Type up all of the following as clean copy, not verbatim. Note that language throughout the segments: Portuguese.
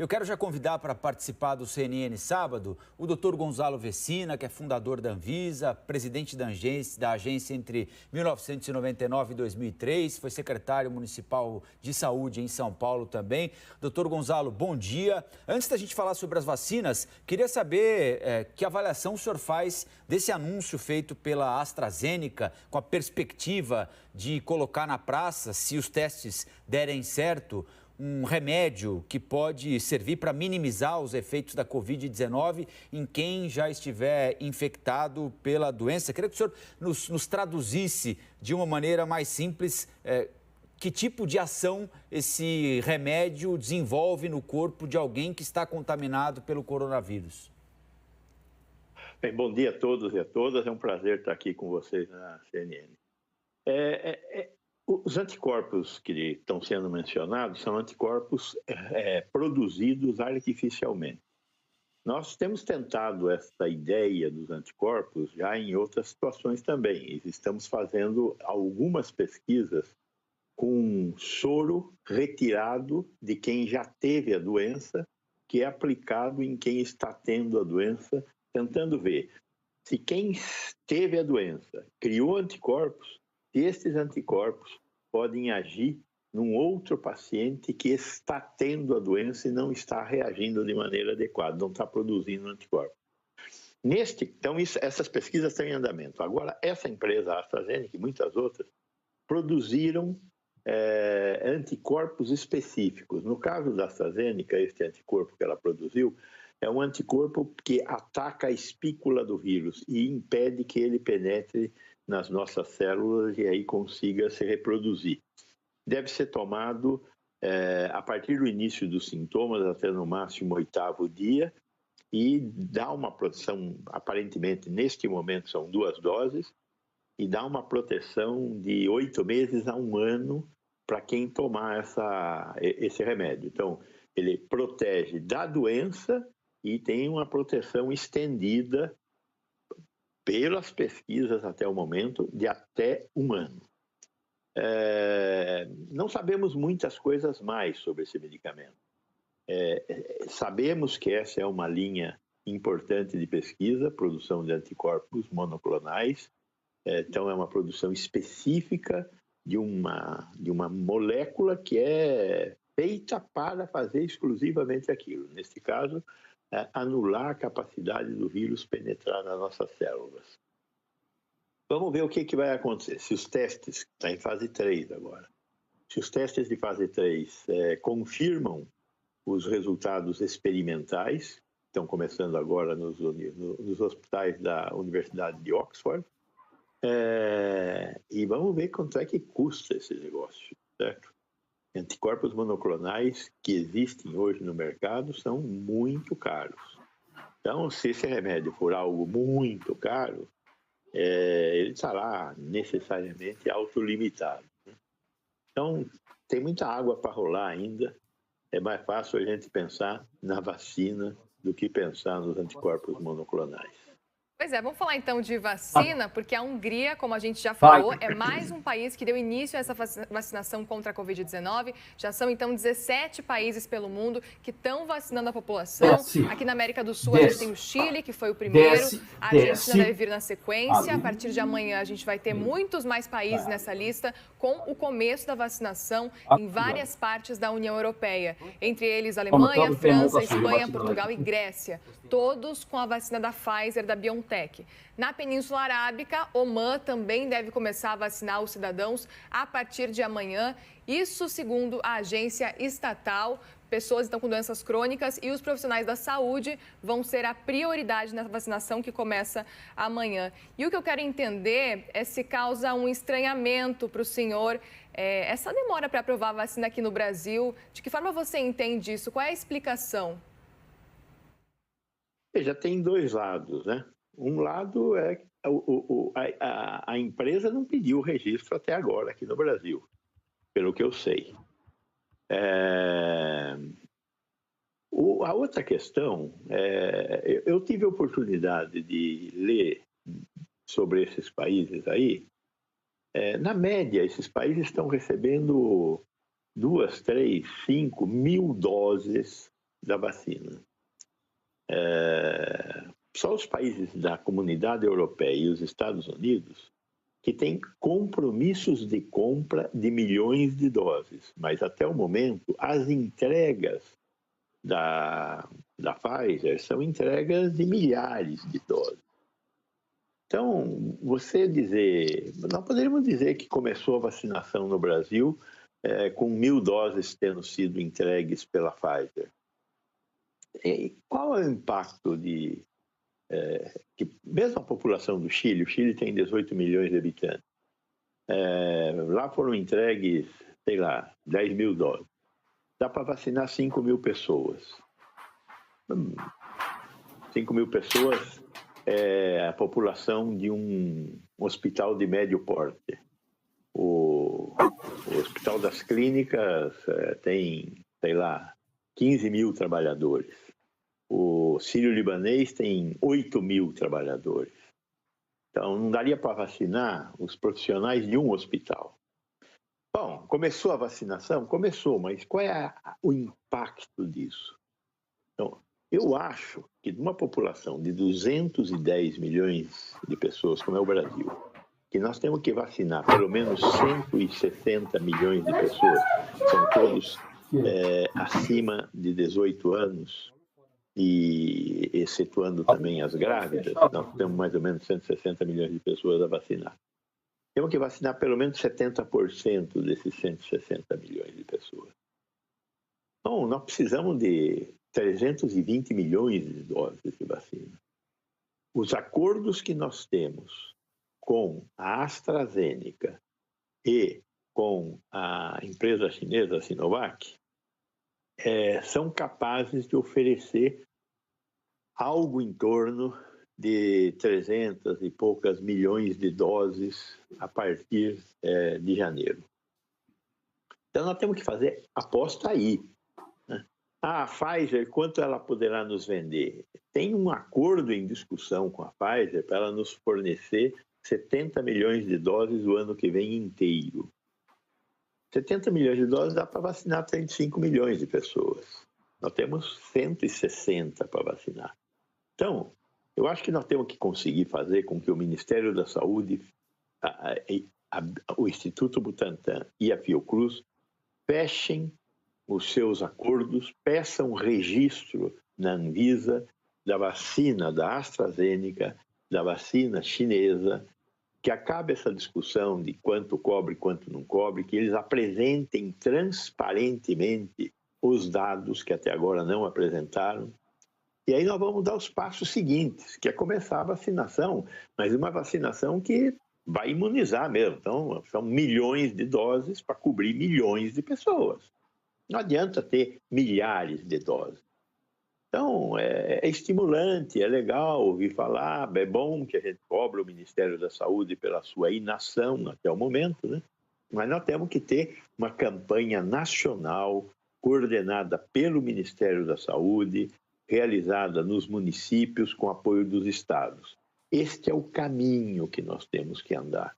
Eu quero já convidar para participar do CNN Sábado o Dr. Gonzalo Vecina, que é fundador da Anvisa, presidente da agência entre 1999 e 2003, foi secretário municipal de saúde em São Paulo também. Dr. Gonzalo, bom dia. Antes da gente falar sobre as vacinas, queria saber que avaliação o senhor faz desse anúncio feito pela AstraZeneca, com a perspectiva de colocar na praça, se os testes derem certo, um remédio que pode servir para minimizar os efeitos da Covid-19 em quem já estiver infectado pela doença. Queria que o senhor nos traduzisse de uma maneira mais simples que tipo de ação esse remédio desenvolve no corpo de alguém que está contaminado pelo coronavírus. Bem, bom dia a todos e a todas. É um prazer estar aqui com vocês na CNN. Os anticorpos que estão sendo mencionados são anticorpos produzidos artificialmente. Nós temos tentado essa ideia dos anticorpos já em outras situações também. Estamos fazendo algumas pesquisas com soro retirado de quem já teve a doença, que é aplicado em quem está tendo a doença, tentando ver se quem teve a doença criou anticorpos, se esses anticorpos podem agir num outro paciente que está tendo a doença e não está reagindo de maneira adequada, não está produzindo anticorpos. Então, essas pesquisas estão em andamento. Agora, essa empresa, a AstraZeneca e muitas outras, produziram anticorpos específicos. No caso da AstraZeneca, este anticorpo que ela produziu é um anticorpo que ataca a espícula do vírus e impede que ele penetre nas nossas células e aí consiga se reproduzir. Deve ser tomado a partir do início dos sintomas até no máximo 8º dia e dá uma proteção, aparentemente neste momento são 2 doses, e dá uma proteção de 8 meses a 1 ano para quem tomar esse remédio. Então, ele protege da doença e tem uma proteção estendida pelas pesquisas até o momento, de até 1 ano. Não sabemos muitas coisas mais sobre esse medicamento. Sabemos que essa é uma linha importante de pesquisa, produção de anticorpos monoclonais. Então, é uma produção específica de uma molécula que é feita para fazer exclusivamente aquilo. Neste caso, anular a capacidade do vírus penetrar nas nossas células. Vamos ver o que vai acontecer. Se os testes, está em fase 3 agora, se os testes de fase 3 confirmam os resultados experimentais, estão começando agora nos hospitais da Universidade de Oxford, e vamos ver quanto é que custa esse negócio, certo? Anticorpos monoclonais que existem hoje no mercado são muito caros. Então, se esse remédio for algo muito caro, ele estará necessariamente autolimitado. Então, tem muita água para rolar ainda. É mais fácil a gente pensar na vacina do que pensar nos anticorpos monoclonais. Pois é, vamos falar então de vacina, porque a Hungria, como a gente já falou, é mais um país que deu início a essa vacinação contra a Covid-19. Já são então 17 países pelo mundo que estão vacinando a população. Aqui na América do Sul a gente tem o Chile, que foi o primeiro. A Argentina deve vir na sequência. A partir de amanhã a gente vai ter muitos mais países nessa lista com o começo da vacinação em várias partes da União Europeia. Entre eles Alemanha, França, Espanha, Portugal e Grécia. Todos com a vacina da Pfizer, da BioNTech. Na Península Arábica, Omã também deve começar a vacinar os cidadãos a partir de amanhã. Isso segundo a agência estatal. Pessoas que estão com doenças crônicas e os profissionais da saúde vão ser a prioridade na vacinação que começa amanhã. E o que eu quero entender é se causa um estranhamento para o senhor essa demora para aprovar a vacina aqui no Brasil. De que forma você entende isso? Qual é a explicação? Já tem 2 lados, né? Um lado é que a empresa não pediu o registro até agora aqui no Brasil, pelo que eu sei. A outra questão, eu tive a oportunidade de ler sobre esses países aí. Na média, esses países estão recebendo 2, 3, 5 mil doses da vacina. Só os países da Comunidade Europeia e os Estados Unidos que têm compromissos de compra de milhões de doses, mas até o momento as entregas da Pfizer são entregas de milhares de doses. Então, nós poderíamos dizer que começou a vacinação no Brasil com 1.000 doses tendo sido entregues pela Pfizer. E qual é o impacto que mesmo a população do Chile, o Chile tem 18 milhões de habitantes, lá foram entregues, 10.000 doses. Dá para vacinar 5.000 pessoas. 5.000 pessoas é a população de um hospital de médio porte. O Hospital das Clínicas tem, 15.000 trabalhadores. O Sírio-Libanês tem 8.000 trabalhadores. Então, não daria para vacinar os profissionais de um hospital. Bom, começou a vacinação? Começou, mas qual é o impacto disso? Então, eu acho que de uma população de 210 milhões de pessoas, como é o Brasil, que nós temos que vacinar pelo menos 160 milhões de pessoas, são todos acima de 18 anos, e excetuando também as grávidas, nós temos mais ou menos 160 milhões de pessoas a vacinar. Temos que vacinar pelo menos 70% desses 160 milhões de pessoas. Então, nós precisamos de 320 milhões de doses de vacina. Os acordos que nós temos com a AstraZeneca e com a empresa chinesa Sinovac são capazes de oferecer algo em torno de 300 e poucas milhões de doses a partir de janeiro. Então, nós temos que fazer aposta aí. Né? A Pfizer, quanto ela poderá nos vender? Tem um acordo em discussão com a Pfizer para ela nos fornecer 70 milhões de doses o ano que vem inteiro. 70 milhões de doses dá para vacinar 35 milhões de pessoas. Nós temos 160 para vacinar. Então, eu acho que nós temos que conseguir fazer com que o Ministério da Saúde, o Instituto Butantan e a Fiocruz fechem os seus acordos, peçam registro na Anvisa da vacina da AstraZeneca, da vacina chinesa, que acabe essa discussão de quanto cobre e quanto não cobre, que eles apresentem transparentemente os dados que até agora não apresentaram. E aí nós vamos dar os passos seguintes, que é começar a vacinação, mas uma vacinação que vai imunizar mesmo. Então, são milhões de doses para cobrir milhões de pessoas. Não adianta ter milhares de doses. Então, é estimulante, é legal ouvir falar, é bom que a gente cobre o Ministério da Saúde pela sua inação até o momento, né? Mas nós temos que ter uma campanha nacional coordenada pelo Ministério da Saúde, realizada nos municípios com apoio dos estados. Este é o caminho que nós temos que andar.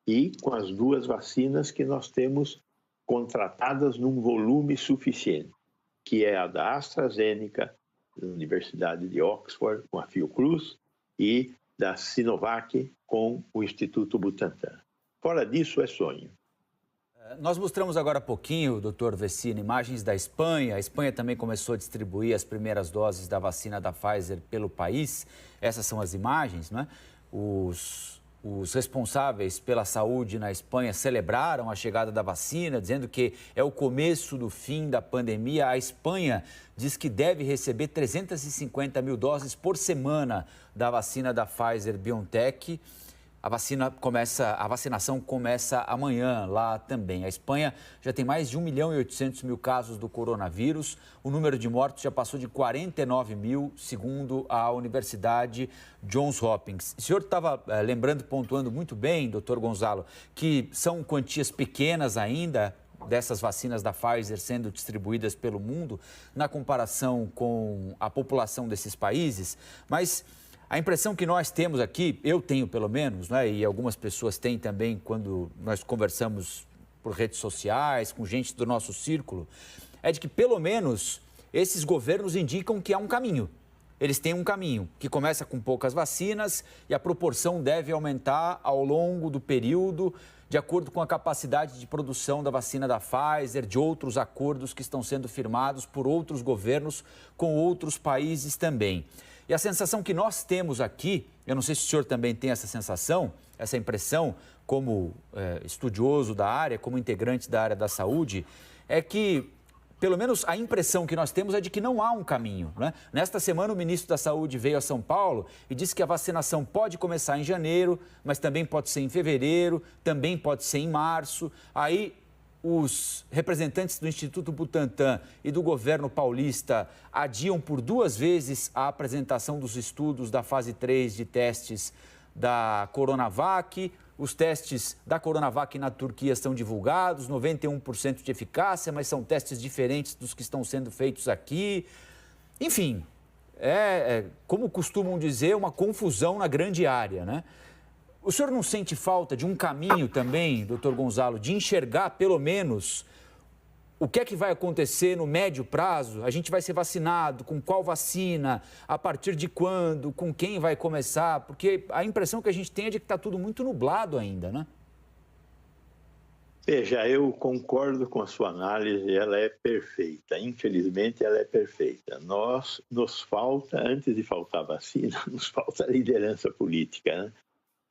E com as 2 vacinas que nós temos contratadas num volume suficiente, que é a da AstraZeneca, da Universidade de Oxford, com a Fiocruz, e da Sinovac, com o Instituto Butantan. Fora disso, é sonho. Nós mostramos agora há pouquinho, doutor Vecina, imagens da Espanha. A Espanha também começou a distribuir as primeiras doses da vacina da Pfizer pelo país. Essas são as imagens, né? Os responsáveis pela saúde na Espanha celebraram a chegada da vacina, dizendo que é o começo do fim da pandemia. A Espanha diz que deve receber 350 mil doses por semana da vacina da Pfizer-BioNTech. A vacinação começa amanhã lá também. A Espanha já tem mais de 1.800.000 casos do coronavírus. O número de mortos já passou de 49 mil, segundo a Universidade Johns Hopkins. O senhor estava lembrando, pontuando muito bem, doutor Gonzalo, que são quantias pequenas ainda dessas vacinas da Pfizer sendo distribuídas pelo mundo, na comparação com a população desses países, mas a impressão que nós temos aqui, eu tenho pelo menos, né, e algumas pessoas têm também quando nós conversamos por redes sociais, com gente do nosso círculo, é de que pelo menos esses governos indicam que há um caminho. Eles têm um caminho que começa com poucas vacinas e a proporção deve aumentar ao longo do período, de acordo com a capacidade de produção da vacina da Pfizer, de outros acordos que estão sendo firmados por outros governos com outros países também. E a sensação que nós temos aqui, eu não sei se o senhor também tem essa sensação, essa impressão, como estudioso da área, como integrante da área da saúde, é que, pelo menos a impressão que nós temos é de que não há um caminho, né? Nesta semana, o ministro da Saúde veio a São Paulo e disse que a vacinação pode começar em janeiro, mas também pode ser em fevereiro, também pode ser em março. Aí, os representantes do Instituto Butantan e do governo paulista adiam por 2 vezes a apresentação dos estudos da fase 3 de testes da Coronavac. Os testes da Coronavac na Turquia são divulgados, 91% de eficácia, mas são testes diferentes dos que estão sendo feitos aqui. Enfim, como costumam dizer, uma confusão na grande área, né? O senhor não sente falta de um caminho também, doutor Gonzalo, de enxergar pelo menos o que é que vai acontecer no médio prazo? A gente vai ser vacinado, com qual vacina, a partir de quando, com quem vai começar? Porque a impressão que a gente tem é de que está tudo muito nublado ainda, né? Veja, eu concordo com a sua análise, ela é perfeita. Infelizmente, ela é perfeita. Nos falta, antes de faltar vacina, nos falta liderança política, né?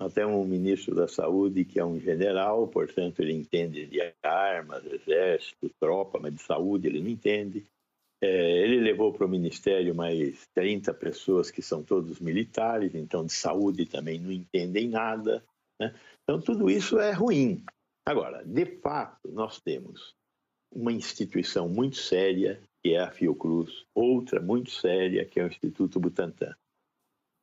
Nós temos um ministro da Saúde que é um general, portanto, ele entende de armas, exército, tropa, mas de saúde ele não entende. Ele levou para o ministério mais 30 pessoas que são todos militares, então de saúde também não entendem nada, né? Então, tudo isso é ruim. Agora, de fato, nós temos uma instituição muito séria, que é a Fiocruz, outra muito séria, que é o Instituto Butantan,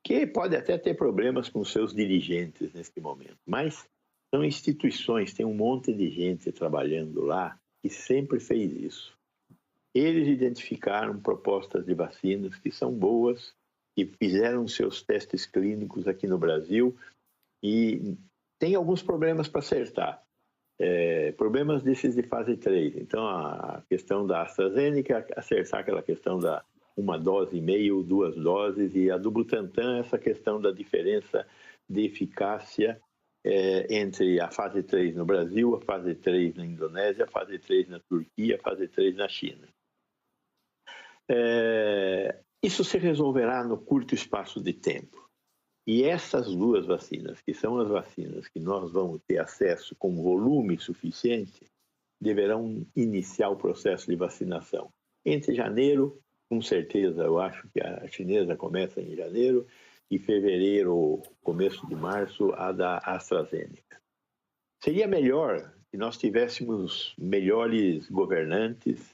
que pode até ter problemas com seus dirigentes neste momento, mas são instituições, tem um monte de gente trabalhando lá que sempre fez isso. Eles identificaram propostas de vacinas que são boas, que fizeram seus testes clínicos aqui no Brasil e tem alguns problemas para acertar. Problemas desses de fase 3. Então, a questão da AstraZeneca, acertar aquela questão da 1,5 dose, 2 doses, e a do Butantan, essa questão da diferença de eficácia entre a fase 3 no Brasil, a fase 3 na Indonésia, a fase 3 na Turquia, a fase 3 na China. Isso se resolverá no curto espaço de tempo. E essas 2 vacinas, que são as vacinas que nós vamos ter acesso com volume suficiente, deverão iniciar o processo de vacinação. Entre janeiro, com certeza, eu acho que a chinesa começa em janeiro, e fevereiro, começo de março, a da AstraZeneca. Seria melhor que nós tivéssemos melhores governantes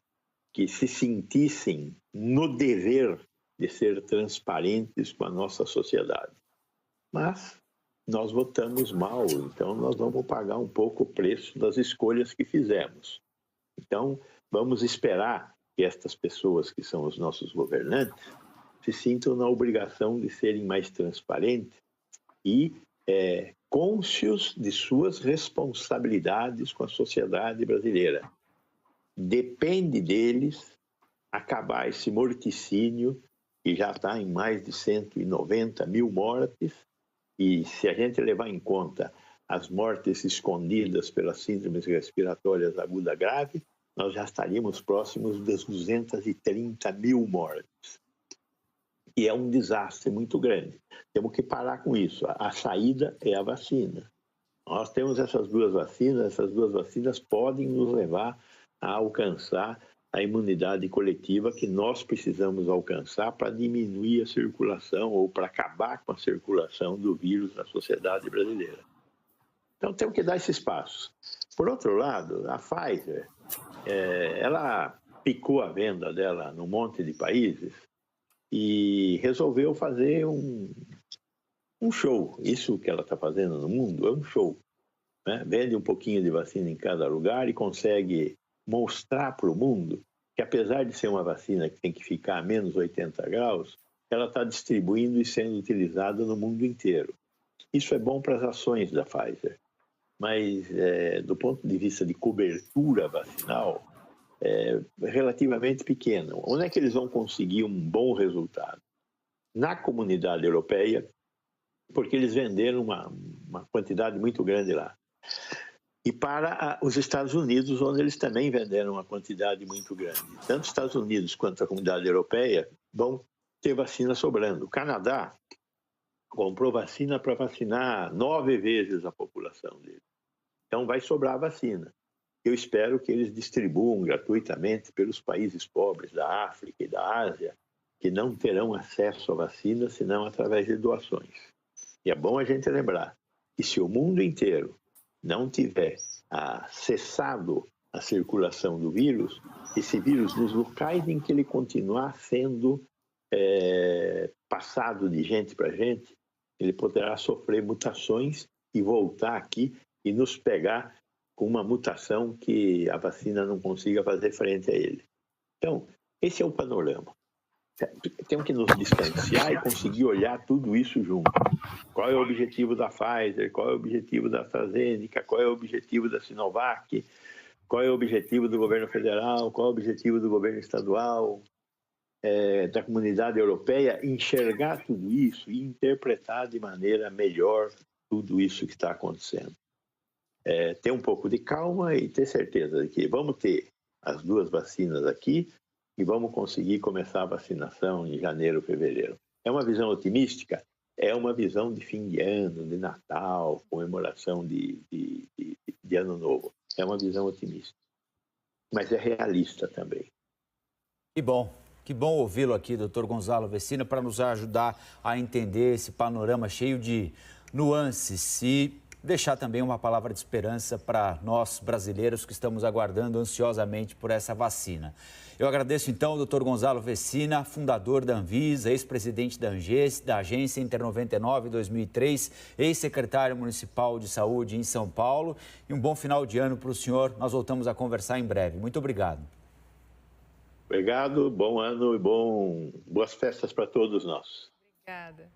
que se sentissem no dever de ser transparentes com a nossa sociedade. Mas nós votamos mal, então nós vamos pagar um pouco o preço das escolhas que fizemos. Então, vamos esperar que estas pessoas que são os nossos governantes se sintam na obrigação de serem mais transparentes e cônscios de suas responsabilidades com a sociedade brasileira. Depende deles acabar esse morticínio que já está em mais de 190 mil mortes, e se a gente levar em conta as mortes escondidas pelas síndromes respiratórias aguda grave, nós já estaríamos próximos das 230 mil mortes. E é um desastre muito grande. Temos que parar com isso. A saída é a vacina. Nós temos essas 2 vacinas podem nos levar a alcançar a imunidade coletiva que nós precisamos alcançar para diminuir a circulação ou para acabar com a circulação do vírus na sociedade brasileira. Então, temos que dar esses passos. Por outro lado, a Pfizer, ela picou a venda dela num monte de países e resolveu fazer um show. Isso que ela está fazendo no mundo é um show, né? Vende um pouquinho de vacina em cada lugar e consegue mostrar para o mundo que, apesar de ser uma vacina que tem que ficar a menos 80 graus, ela está distribuindo e sendo utilizada no mundo inteiro. Isso é bom para as ações da Pfizer, mas do ponto de vista de cobertura vacinal, relativamente pequena. Onde é que eles vão conseguir um bom resultado? Na comunidade europeia, porque eles venderam uma quantidade muito grande lá. E para os Estados Unidos, onde eles também venderam uma quantidade muito grande. Tanto os Estados Unidos quanto a comunidade europeia vão ter vacina sobrando. O Canadá comprou vacina para vacinar 9 vezes a população dele. Então vai sobrar vacina. Eu espero que eles distribuam gratuitamente pelos países pobres da África e da Ásia, que não terão acesso à vacina senão através de doações. E é bom a gente lembrar que se o mundo inteiro não tiver cessado a circulação do vírus, esse vírus, nos locais em que ele continuar sendo passado de gente para gente, ele poderá sofrer mutações e voltar aqui e nos pegar com uma mutação que a vacina não consiga fazer frente a ele. Então, esse é o panorama. Temos que nos distanciar e conseguir olhar tudo isso junto. Qual é o objetivo da Pfizer? Qual é o objetivo da AstraZeneca? Qual é o objetivo da Sinovac? Qual é o objetivo do governo federal? Qual é o objetivo do governo estadual? Da comunidade europeia? Enxergar tudo isso e interpretar de maneira melhor tudo isso que está acontecendo. Ter um pouco de calma e ter certeza de que vamos ter as 2 vacinas aqui e vamos conseguir começar a vacinação em janeiro, fevereiro. É uma visão otimística? É uma visão de fim de ano, de Natal, comemoração de Ano Novo. É uma visão otimista. Mas é realista também. Que bom ouvi-lo aqui, doutor Gonzalo Vecina, para nos ajudar a entender esse panorama cheio de nuances e deixar também uma palavra de esperança para nós brasileiros que estamos aguardando ansiosamente por essa vacina. Eu agradeço então ao doutor Gonzalo Vecina, fundador da Anvisa, ex-presidente da Agência Inter 99 2003, ex-secretário municipal de saúde em São Paulo. E um bom final de ano para o senhor. Nós voltamos a conversar em breve. Muito obrigado. Obrigado, bom ano e boas festas para todos nós. Obrigada.